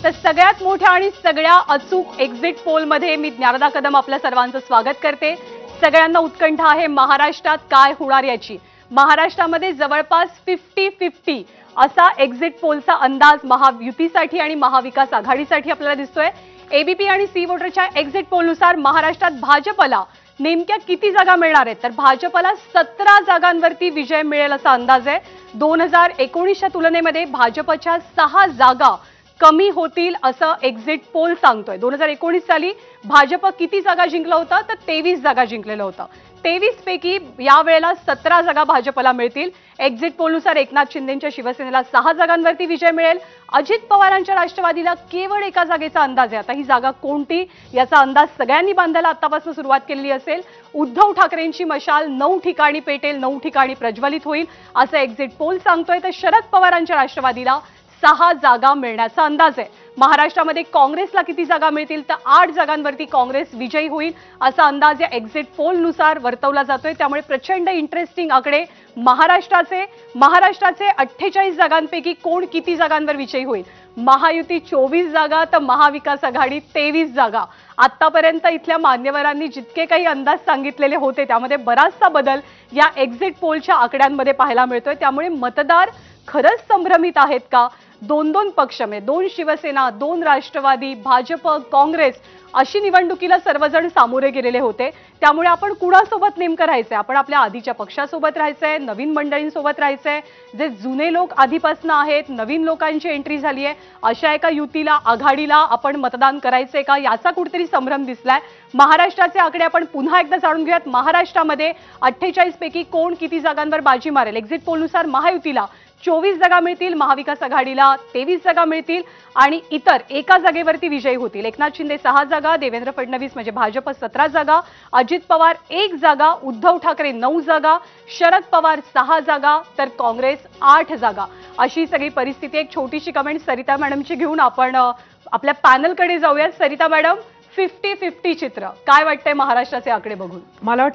तर सगळ्यात मोठ्या आणि सगळ्या अचूक एक्झिट पोलमध्ये मी ज्ञानदा कदम आपल्या सर्वांचं स्वागत करते। सगळ्यांना उत्कंठा आहे महाराष्ट्रात काय होणार याची। महाराष्ट्रामध्ये जवळपास 50-50 असा एक्झिट पोलचा अंदाज महायुतीसाठी आणि महाविकास आघाडीसाठी आपल्याला दिसतोय। एबीपी आणि सी वोटरच्या एक्झिट पोलनुसार महाराष्ट्रात भाजपला नेमक्या किती जागा मिळणार आहेत, तर भाजपला 17 जागांवरती विजय मिळेल असा अंदाज आहे। 2019च्या तुलनेमध्ये भाजपच्या 6 जागा कमी होतील असं एक्झिट पोल सांगतोय। 2019 साली भाजप किती जागा जिंकलं होतं, तर 23 जागा जिंकलेलं होतं। 23 पैकी यावेळेला 17 जागा भाजपला मिळतील। एक्झिट पोलनुसार एकनाथ शिंदेंच्या शिवसेनेला 6 जागांवरती विजय मिळेल। अजित पवारांच्या राष्ट्रवादीला केवळ एका जागेचा अंदाज आहे। आता ही जागा कोणती याचा अंदाज सगळ्यांनी बांधायला आतापासून सुरुवात केलेली असेल। उद्धव ठाकरेंची मशाल 9 ठिकाणी पेटेल, 9 ठिकाणी प्रज्वलित होईल असं एक्झिट पोल सांगतोय। तर शरद पवारांच्या राष्ट्रवादीला 6 जागा मिळण्याचा अंदाज आहे। महाराष्ट्रामध्ये काँग्रेसला किती जागा मिळतील, तर 8 जागांवरती काँग्रेस विजयी होईल असा अंदाज या एक्झिट पोलनुसार वर्तवला जातोय। त्यामुळे प्रचंड इंटरेस्टिंग आकडे महाराष्ट्राचे 48 जागांपैकी कोण किती जागांवर विजयी होईल। महायुती 24 जागा तर महाविकास आघाडी 23 जागा। आतापर्यंत इथल्या मान्यवरांनी जितके काही अंदाज सांगितलेले होते त्यामध्ये बराचसा बदल या एक्झिट पोलच्या आकड्यांमध्ये पाहायला मिळतोय। त्यामुळे मतदार खरंच संभ्रमित आहेत का? 2 पक्ष म्हणजे 2 शिवसेना, 2 राष्ट्रवादी, भाजप, काँग्रेस अशी निवडणुकीला सर्वजण सामोरे गेलेले होते। त्यामुळे आपण कुणासोबत नेमकं राहायचंय? आपण आपल्या आधीच्या पक्षासोबत राहायचंय, नवीन मंडळींसोबत राहायचंय, जे जुने लोक आधीपासून आहेत, नवीन लोकांची एंट्री झाली आहे, अशा एका युतीला आघाडीला आपण मतदान करायचंय का, याचा कुठेतरी संभ्रम दिसलाय। महाराष्ट्राचे आकडे आपण पुन्हा एकदा जाणून घेऊयात। महाराष्ट्रामध्ये 48 पैकी कोण किती जागांवर बाजी मारेल। एक्झिट पोलनुसार महायुतीला 24 जागा मिळतील, महाविकास आघाडीला 23 जागा मिळतील आणि इतर एका जागेवरती विजयी होतील। एकनाथ शिंदे 6 जागा, देवेंद्र फडणवीस म्हणजे भाजप 17 जागा, अजित पवार 1 जागा, उद्धव ठाकरे 9 जागा, शरद पवार 6 जागा तर काँग्रेस 8 जागा। अशी सगळी परिस्थिती। एक छोटीशी कमेंट सरिता मॅडमची घेऊन आपण आपल्या पॅनलकडे जाऊया। सरिता मॅडम, 50-50 चित्र काय वाटतंय महाराष्ट्राचे आकडे बघून? मला